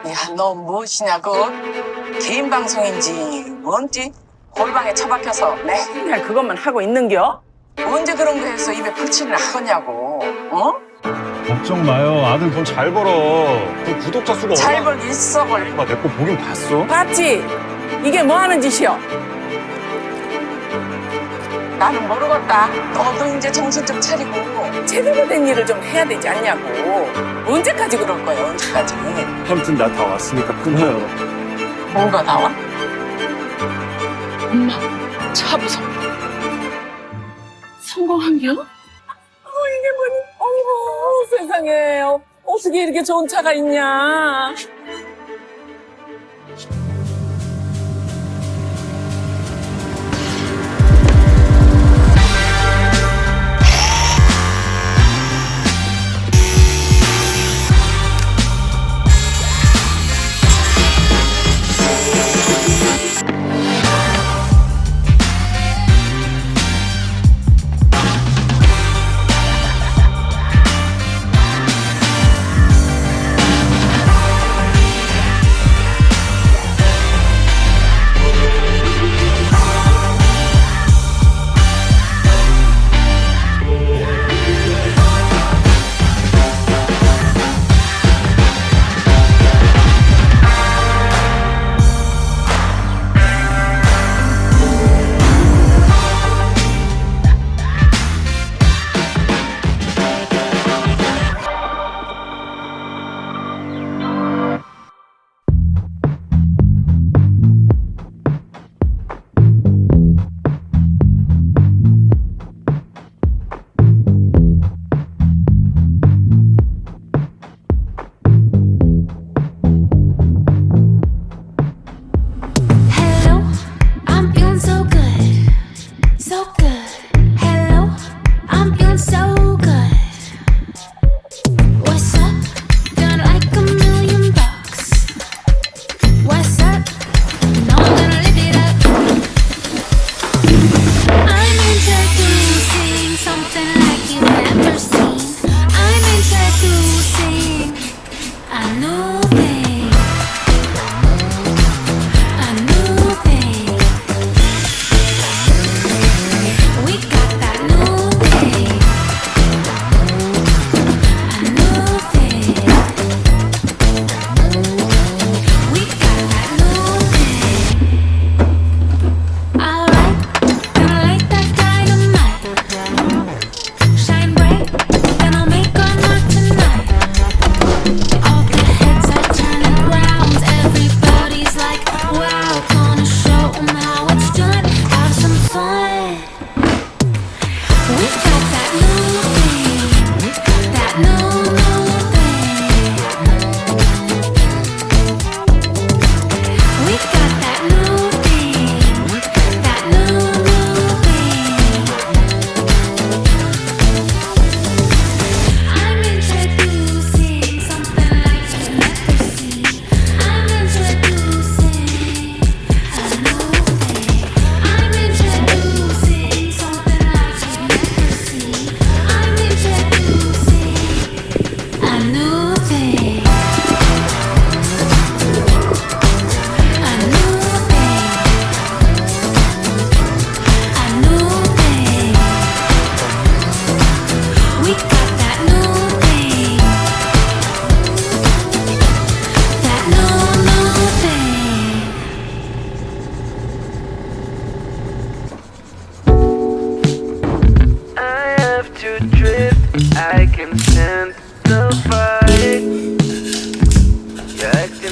야, 너 무엇이냐고? 개인 방송인지 뭔지 골방에 처박혀서 맨날 그것만 하고 있는겨? 언제 그런 거 해서 입에 풀칠을 하겠냐고, 어? 걱정 마요. 아들 돈 잘 벌어. 그 구독자 수가 잘 벌 있어 벌. 내 거 보긴 봤어? 봤지? 이게 뭐 하는 짓이여? 나는 모르겠다. 너도 이제 정신 좀 차리고 제대로 된 일을 좀 해야 되지 않냐고. 언제까지 그럴 거야, 언제까지? 아무튼 나 다 왔으니까 끊어요. 뭐가 나와? 엄마, 차 무서워. 성공한겨? 이게 뭐니? 어머, 세상에. 어떻게 이렇게 좋은 차가 있냐?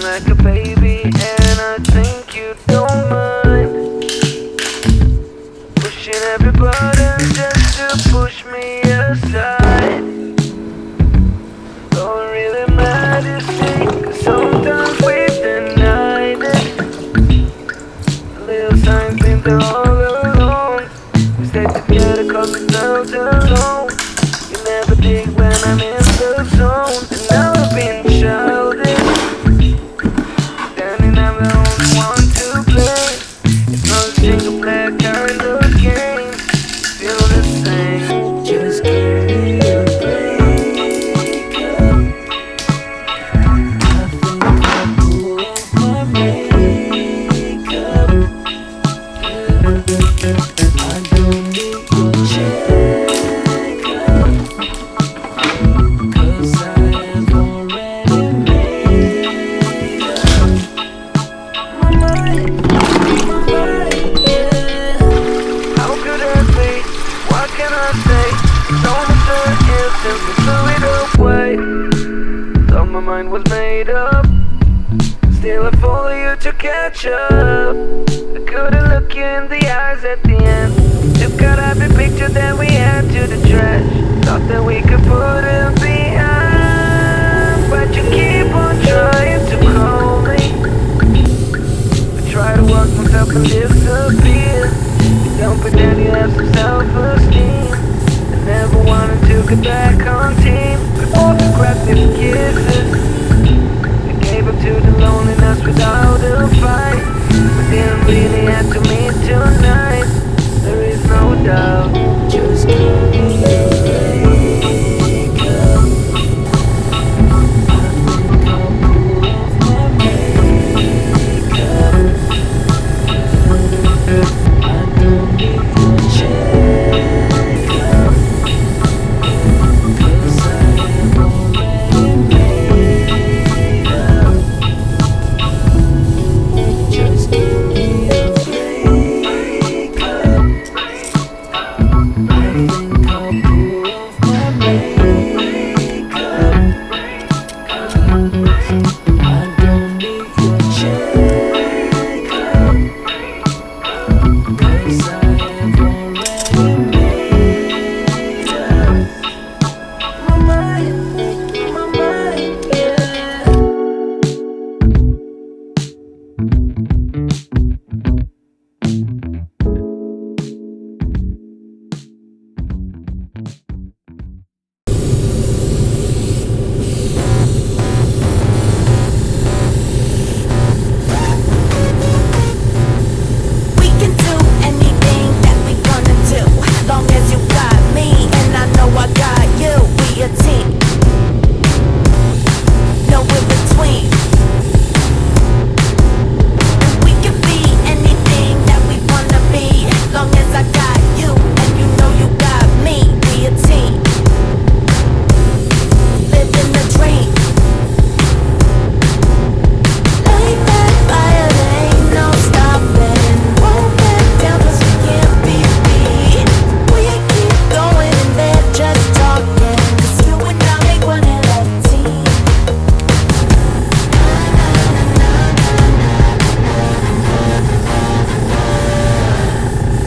like a baby, and I think you don't mind pushing every button just to push me aside. Don't really matter to me, 'cause sometimes we denied it. Little signs think they're all alone. We stay together 'cause we felt alone. You never dig when I'm in the zone, and now I've been childish. Standing, I'm the only one to play. It's not a single player kind of game. Feel the same. Just kidding. don't need your checkup, 'cause I have already made up my mind, yeah. How could I be? What can I say? So much is since we threw it away. Thought my mind was made up, still I follow you to catch up. I couldn't look you in the eyes at the end. Took out every picture that we had to the trash. Thought that we could put it behind, but you keep on trying to call me. I try to walk myself and disappear. You don't pretend you have some self-esteem. I never wanted to get back on team. We both grabbed these kisses. I gave up to the loneliness without a fight. We didn't really have to meet tonight. There is no doubt. Just call me a breakup. I think I'll pull off my makeup. I don't need your checkup, 'cause I have already made up. Just give me a breakup. I think I'll pull off my makeup. I don't need your checkup, 'cause I have already made up my mind, yeah. We can do anything that we wanna do, long as you got me and I know I got you. We a team, no in between. And we can be anything that we wanna be, long as I got you and you know you got me. We a team, living the dream. Light that fire, there ain't no stopping. Won't back down 'cause we can't be beat. We keep going and they're just talking, 'cause you and I make one hell of a team.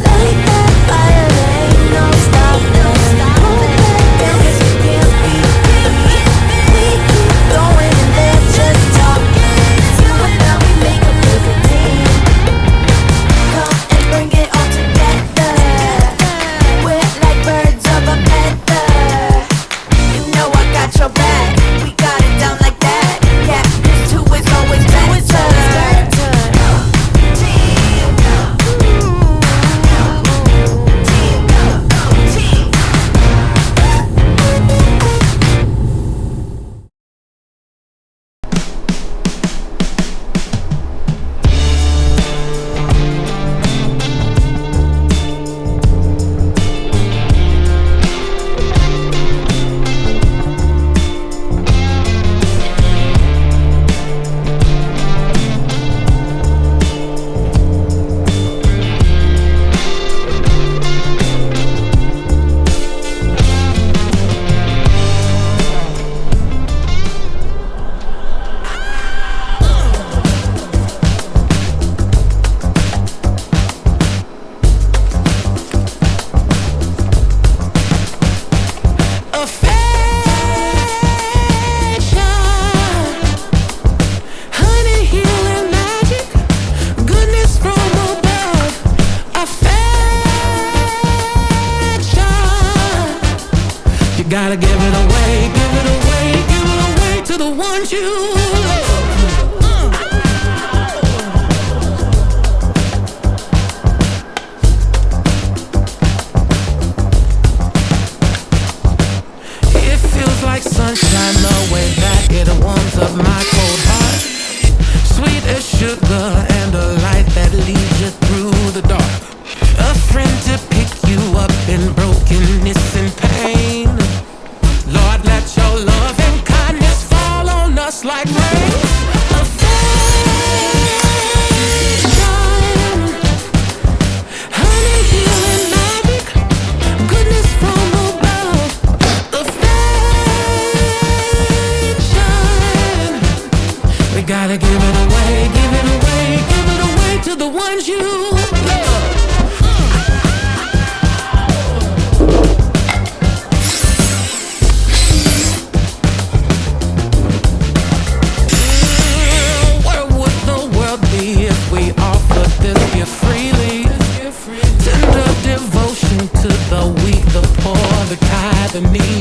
Light that fire, there ain't no stopping. Won't back down 'cause we can't be beat. We keep going and they're just talking, 'cause you and I we make a perfect team. Come and bring it all together. We're like birds of a feather. You know I got your back. We got it down like that. Yeah, 'cause two is always better. Team, team. Gotta give it away, give it away, give it away to the ones you love. It feels like sunshine the way that it warms up my cold heart. Sweet as sugar and a light that leads you through the dark. A in brokenness and pain. Lord, let your love and kindness fall on us like rain. Affection, honey, healing magic, goodness from above. Affection, we gotta give it away, give it away, give it away to the ones you love. Where would the world be if we offered this gift freely? Tender devotion to the weak, the poor, the kind, the needy.